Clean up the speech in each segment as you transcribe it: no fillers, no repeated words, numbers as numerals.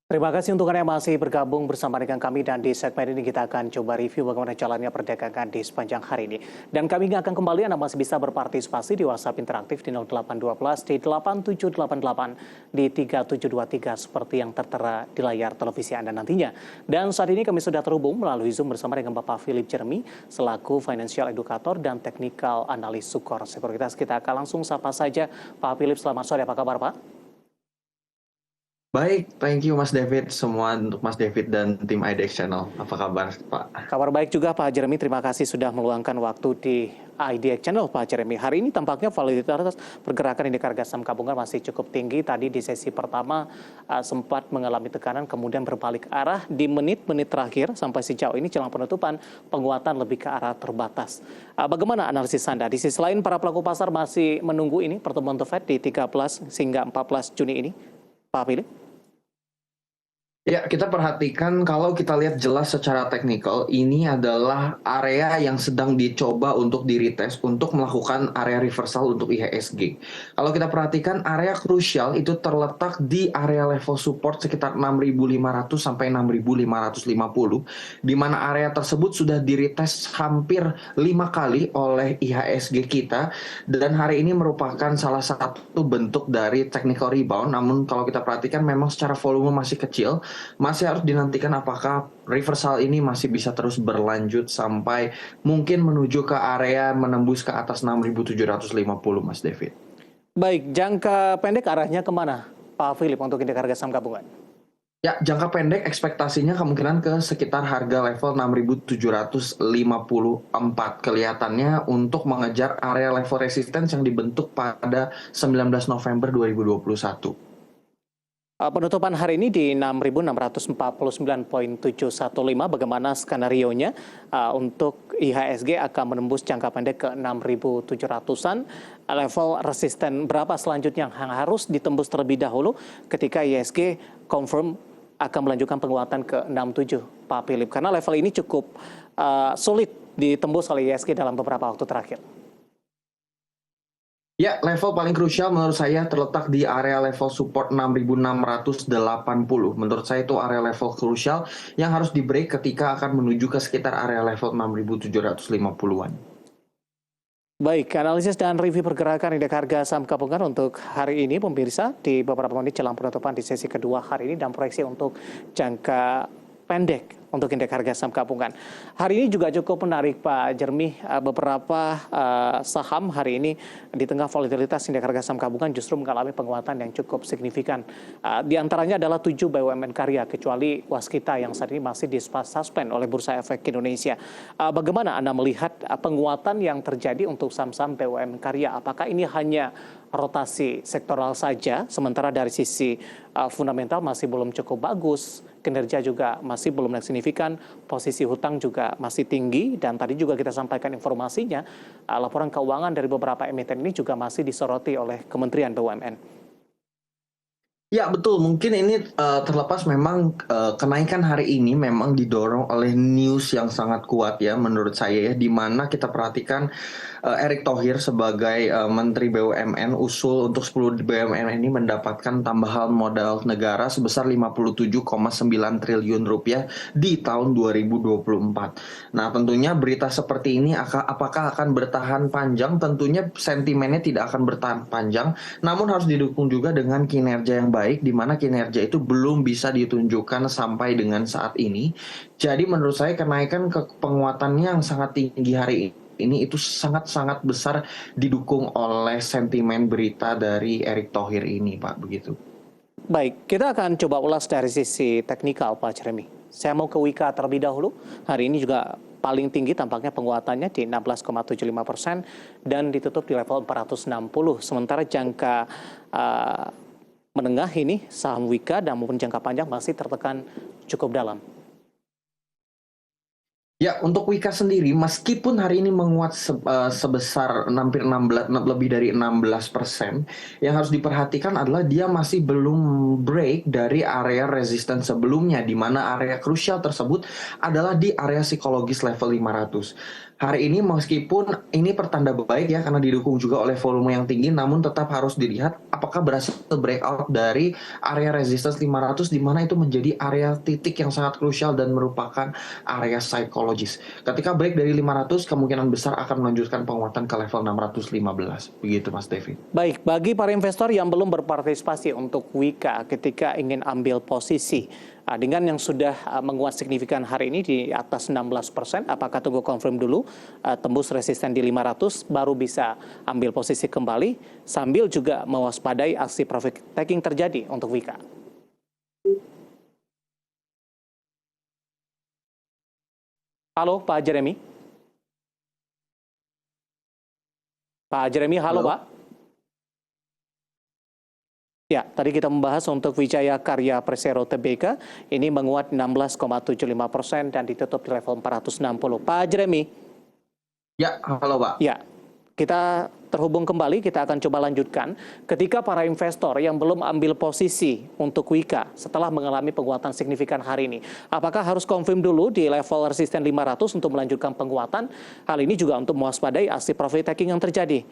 Terima kasih untuk Anda yang masih bergabung bersama dengan kami dan di segmen ini kita akan coba review bagaimana jalannya perdagangan di sepanjang hari ini. Dan kami akan kembali Anda masih bisa berpartisipasi di WhatsApp interaktif di 0812 di 8788 di 3723 seperti yang tertera di layar televisi Anda nantinya. Dan saat ini kami sudah terhubung melalui Zoom bersama dengan Bapak Philip Jeremy selaku Financial Educator dan Technical Analis Sukor Sekuritas. Kita akan langsung sapa saja Pak Philip, selamat sore, apa kabar Pak? Baik, thank you Mas David. Semua untuk Mas David dan tim IDX Channel. Apa kabar, Pak? Kabar baik juga Pak Jeremy, terima kasih sudah meluangkan waktu di IDX Channel Pak Jeremy. Hari ini tampaknya validitas pergerakan indeks harga saham gabungan masih cukup tinggi. Tadi di sesi pertama sempat mengalami tekanan kemudian berbalik arah di menit-menit terakhir sampai sejauh ini jelang penutupan penguatan lebih ke arah terbatas. Bagaimana analisis Anda? Di sisi lain para pelaku pasar masih menunggu ini pertemuan The Fed di 13 hingga 14 Juni ini. Pak Philip? Ya, kita perhatikan kalau kita lihat jelas secara teknikal, ini adalah area yang sedang dicoba untuk di-retest untuk melakukan area reversal untuk IHSG. Kalau kita perhatikan area krusial itu terletak di area level support sekitar 6.500 sampai 6.550, di mana area tersebut sudah di-retest hampir 5 kali oleh IHSG kita, dan hari ini merupakan salah satu bentuk dari technical rebound. Namun kalau kita perhatikan memang secara volume masih kecil, masih harus dinantikan apakah reversal ini masih bisa terus berlanjut sampai mungkin menuju ke area menembus ke atas 6.750, Mas David. Baik, jangka pendek arahnya kemana Pak Philip untuk indeks harga saham gabungan? Ya, jangka pendek ekspektasinya kemungkinan ke sekitar harga level 6.754. Kelihatannya untuk mengejar area level resistance yang dibentuk pada 19 November 2021. Penutupan hari ini di 6.649,715. Bagaimana skenario-nya untuk IHSG akan menembus jangka pendek ke 6.700-an. Level resisten berapa selanjutnya yang harus ditembus terlebih dahulu ketika IHSG confirm akan melanjutkan penguatan ke 67, Pak Philip? Karena level ini cukup sulit ditembus oleh IHSG dalam beberapa waktu terakhir. Ya, level paling krusial menurut saya terletak di area level support 6.680. Menurut saya itu area level krusial yang harus di-break ketika akan menuju ke sekitar area level 6.750-an. Baik, analisis dan review pergerakan indeks harga saham gabungan untuk hari ini, pemirsa, di beberapa menit jelang penutupan di sesi kedua hari ini dan proyeksi untuk jangka pendek untuk indeks harga saham gabungan. Hari ini juga cukup menarik Pak Jeremy, beberapa saham hari ini di tengah volatilitas indeks harga saham gabungan justru mengalami penguatan yang cukup signifikan. Di antaranya adalah 7 BUMN karya, kecuali Waskita yang saat ini masih disuspend oleh Bursa Efek Indonesia. Bagaimana Anda melihat penguatan yang terjadi untuk saham-saham BUMN karya? Apakah ini hanya rotasi sektoral saja, sementara dari sisi fundamental masih belum cukup bagus, kinerja juga masih belum naik signifikan, posisi hutang juga masih tinggi, dan tadi juga kita sampaikan informasinya, laporan keuangan dari beberapa emiten ini juga masih disoroti oleh Kementerian BUMN. Ya betul, mungkin ini terlepas memang kenaikan hari ini memang didorong oleh news yang sangat kuat ya menurut saya ya, di mana kita perhatikan Erick Thohir sebagai Menteri BUMN usul untuk 10 BUMN ini mendapatkan tambahan modal negara sebesar 57,9 triliun rupiah di tahun 2024. Nah tentunya berita seperti ini apakah akan bertahan panjang? Tentunya sentimennya tidak akan bertahan panjang, namun harus didukung juga dengan kinerja yang baik, di mana kinerja itu belum bisa ditunjukkan sampai dengan saat ini. Jadi menurut saya kenaikan penguatannya yang sangat tinggi hari ini itu sangat-sangat besar didukung oleh sentimen berita dari Erick Thohir ini, Pak, begitu. Baik, kita akan coba ulas dari sisi teknikal, Pak Jeremy. Saya mau ke Wika terlebih dahulu. Hari ini juga paling tinggi tampaknya penguatannya di 16,75% dan ditutup di level 460. Sementara jangka menengah ini saham Wika dan maupun jangka panjang masih tertekan cukup dalam. Ya, untuk Wika sendiri, meskipun hari ini menguat sebesar hampir 16, lebih dari 16%, yang harus diperhatikan adalah dia masih belum break dari area resistance sebelumnya, di mana area krusial tersebut adalah di area psikologis level 500. Hari ini meskipun ini pertanda baik ya karena didukung juga oleh volume yang tinggi, namun tetap harus dilihat apakah berhasil breakout dari area resistance 500 di mana itu menjadi area titik yang sangat krusial dan merupakan area psikologis. Ketika break dari 500 kemungkinan besar akan melanjutkan penguatan ke level 615. Begitu Mas David. Baik, bagi para investor yang belum berpartisipasi untuk Wika ketika ingin ambil posisi, dengan yang sudah menguat signifikan hari ini di atas 16%, apakah tunggu confirm dulu, tembus resisten di 500, baru bisa ambil posisi kembali, sambil juga mewaspadai aksi profit taking terjadi untuk Wika? Halo Pak Jeremy? Pak Jeremy, halo Halo. Pak? Ya, tadi kita membahas untuk Wijaya Karya Persero Tbk, ini menguat 16,75% dan ditutup di level 460. Pak Jeremy, Ya, halo Pak. ya, kita terhubung kembali, kita akan coba lanjutkan. Ketika para investor yang belum ambil posisi untuk Wika setelah mengalami penguatan signifikan hari ini, apakah harus confirm dulu di level resisten 500 untuk melanjutkan penguatan? Hal ini juga untuk mewaspadai aksi profit taking yang terjadi.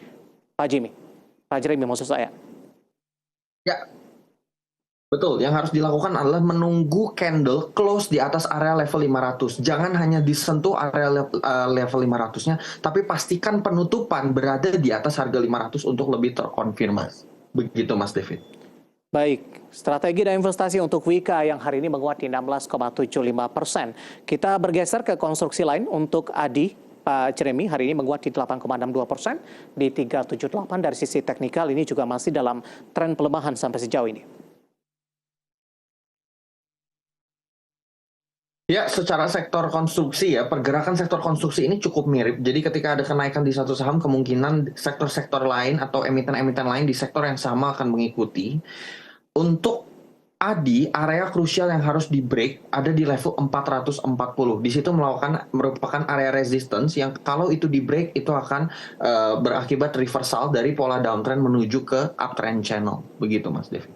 Pak Jimmy, Pak Jeremy maksud saya. Ya, betul. Yang harus dilakukan adalah menunggu candle close di atas area level 500. Jangan hanya disentuh area level 500-nya, tapi pastikan penutupan berada di atas harga 500 untuk lebih terkonfirmasi. Begitu Mas David. Baik, strategi dan investasi untuk Wika yang hari ini menguat di 16,75%. Kita bergeser ke konstruksi lain untuk Adi. Pak Jeremy hari ini menguat di 8,62%, di 378 dari sisi teknikal ini juga masih dalam tren pelemahan sampai sejauh ini. Ya, secara sektor konstruksi ya, pergerakan sektor konstruksi ini cukup mirip. Jadi ketika ada kenaikan di satu saham, kemungkinan sektor-sektor lain atau emiten-emiten lain di sektor yang sama akan mengikuti. Untuk Adi, area krusial yang harus di break ada di level 440. Di situ merupakan area resistance yang kalau itu di break itu akan berakibat reversal dari pola downtrend menuju ke uptrend channel. Begitu Mas Devi.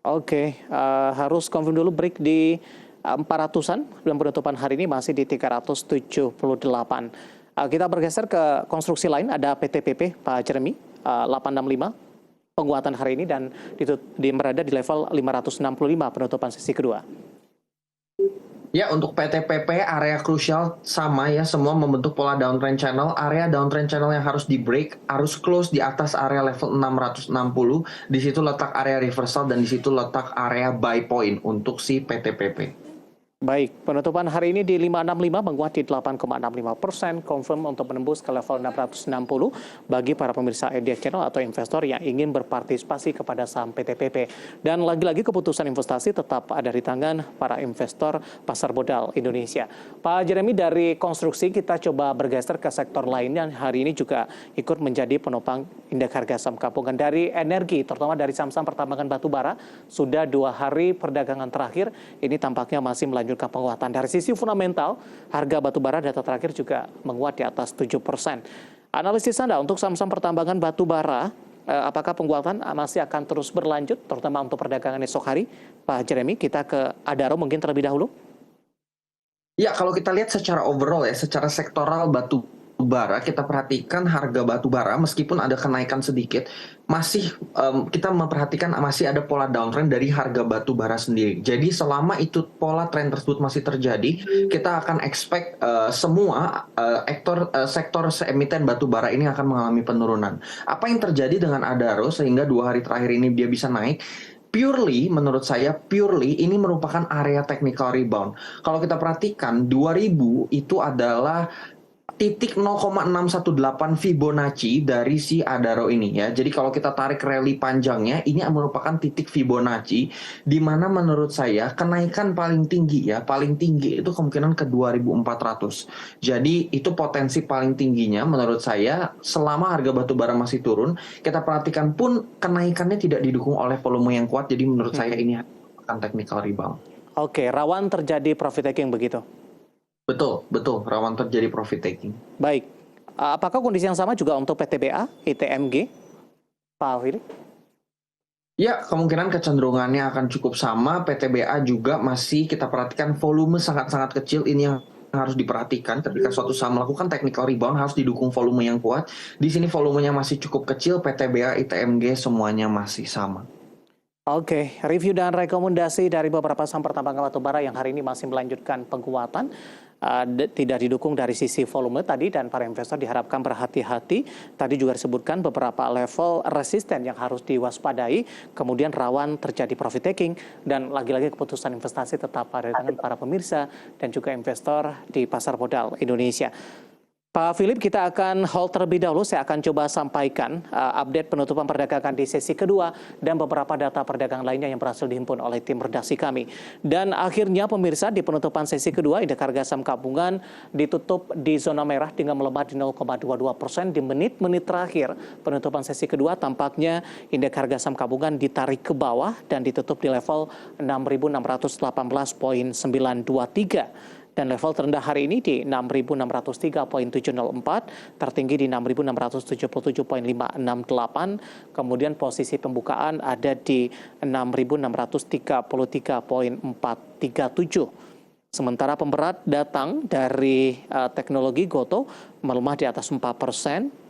Oke, harus confirm dulu break di 400-an dan penutupan hari ini masih di 378. Kita bergeser ke konstruksi lain, ada PTPP, Pak Jeremy, 865. Penguatan hari ini dan berada di level 565 penutupan sesi kedua. Ya, untuk PTPP area krusial sama ya, semua membentuk pola downtrend channel. Area downtrend channel yang harus di break, harus close di atas area level 660. Di situ letak area reversal dan di situ letak area buy point untuk si PTPP. Baik, penutupan hari ini di 565 menguat di 8,65%, confirm untuk menembus ke level 660 bagi para pemirsa EDX Channel atau investor yang ingin berpartisipasi kepada saham PTPP. Dan lagi-lagi keputusan investasi tetap ada di tangan para investor pasar modal Indonesia. Pak Jeremy, dari konstruksi kita coba bergeser ke sektor lainnya hari ini juga ikut menjadi penopang indeks harga saham gabungan. Dari energi, terutama dari saham-saham pertambangan batubara, sudah 2 hari perdagangan terakhir, ini tampaknya masih melanjutkan penguatan. Dari sisi fundamental, harga batubara data terakhir juga menguat di atas 7%. Analisis Anda untuk saham-saham pertambangan batubara, apakah penguatan masih akan terus berlanjut, terutama untuk perdagangan esok hari? Pak Jeremy, kita ke Adaro mungkin terlebih dahulu. Ya, kalau kita lihat secara overall ya, secara sektoral batubara, kita perhatikan harga batubara meskipun ada kenaikan sedikit, masih kita memperhatikan masih ada pola downtrend dari harga batubara sendiri. Jadi selama itu pola tren tersebut masih terjadi, kita akan expect semua sektor emiten batubara ini akan mengalami penurunan. Apa yang terjadi dengan Adaro sehingga 2 hari terakhir ini dia bisa naik? Purely, menurut saya, ini merupakan area technical rebound. Kalau kita perhatikan, 2000 itu adalah titik 0,618 Fibonacci dari si Adaro ini ya. Jadi kalau kita tarik rally panjangnya, ini merupakan titik Fibonacci di mana menurut saya kenaikan paling tinggi itu kemungkinan ke 2400. Jadi itu potensi paling tingginya menurut saya selama harga batubara masih turun. Kita perhatikan pun kenaikannya tidak didukung oleh volume yang kuat. Jadi menurut saya ini akan technical rebound. Oke, rawan terjadi profit taking begitu? Betul, rawan terjadi profit taking. Baik, apakah kondisi yang sama juga untuk PTBA, ITMG, Pak Alfili? Ya, kemungkinan kecenderungannya akan cukup sama. PTBA juga masih kita perhatikan volume sangat-sangat kecil. Ini yang harus diperhatikan ketika suatu saham melakukan technical rebound harus didukung volume yang kuat. Di sini volumenya masih cukup kecil, PTBA, ITMG semuanya masih sama. Oke, review dan rekomendasi dari beberapa saham pertambangan batubara yang hari ini masih melanjutkan penguatan. Tidak didukung dari sisi volume tadi, dan para investor diharapkan berhati-hati. Tadi juga disebutkan beberapa level resisten yang harus diwaspadai, kemudian rawan terjadi profit taking, dan lagi-lagi keputusan investasi tetap pada tangan para pemirsa dan juga investor di pasar modal Indonesia. Pak Philip, kita akan hold terlebih dahulu. Saya akan coba sampaikan update penutupan perdagangan di sesi kedua dan beberapa data perdagangan lainnya yang berhasil dihimpun oleh tim redaksi kami. Dan akhirnya pemirsa, di penutupan sesi kedua, indeks harga saham gabungan ditutup di zona merah dengan melemah di 0,22%. Di menit-menit terakhir penutupan sesi kedua, tampaknya indeks harga saham gabungan ditarik ke bawah dan ditutup di level 6.618,923. Dan level terendah hari ini di 6.603,704, tertinggi di 6.677,568, kemudian posisi pembukaan ada di 6.633,437. Sementara pemberat datang dari teknologi Gotoh melemah di atas 4%,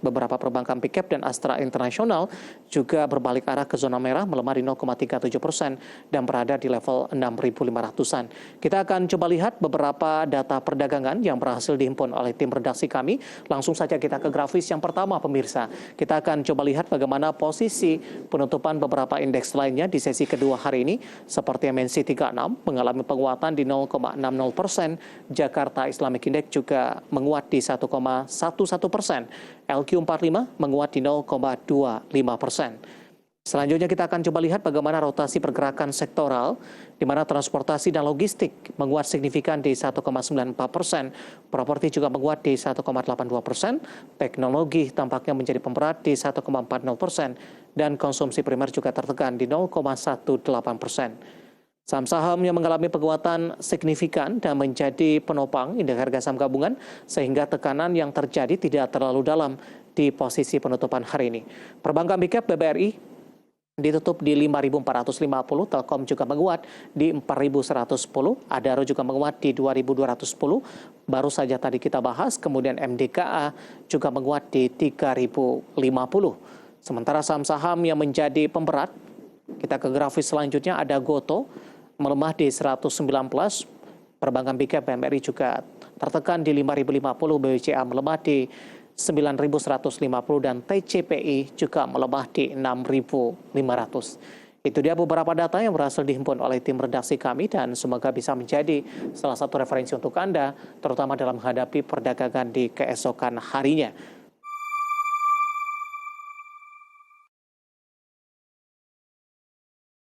beberapa perbankan Pickup dan Astra Internasional juga berbalik arah ke zona merah, melemah di 0,37% dan berada di level 6.500-an. Kita akan coba lihat beberapa data perdagangan yang berhasil dihimpun oleh tim redaksi kami. Langsung saja kita ke grafis yang pertama, pemirsa. Kita akan coba lihat bagaimana posisi penutupan beberapa indeks lainnya di sesi kedua hari ini, seperti MNC 36 mengalami penguatan di 0,60%, Jakarta Islamic Index juga menguat di 1,11%, LQ45 menguat di 0,25%. Selanjutnya kita akan coba lihat bagaimana rotasi pergerakan sektoral, di mana transportasi dan logistik menguat signifikan di 1,94%, properti juga menguat di 1,82%, teknologi tampaknya menjadi pemberat di 1,40%, dan konsumsi primer juga tertekan di 0,18%. Saham-saham yang mengalami penguatan signifikan dan menjadi penopang indeks harga saham gabungan, sehingga tekanan yang terjadi tidak terlalu dalam di posisi penutupan hari ini. Perbankan Big Cap BBRI ditutup di 5.450, Telkom juga menguat di 4.110, Adaro juga menguat di 2.210, baru saja tadi kita bahas, kemudian MDKA juga menguat di 3.050. Sementara saham-saham yang menjadi pemberat, kita ke grafis selanjutnya, ada Gotoh melemah di 119, perbankan Big Cap BMRI juga tertekan di 5.050, BBCA melemah di 9.150, dan TCPI juga melemah di 6.500. Itu dia beberapa data yang berhasil dihimpun oleh tim redaksi kami, dan semoga bisa menjadi salah satu referensi untuk Anda, terutama dalam menghadapi perdagangan di keesokan harinya.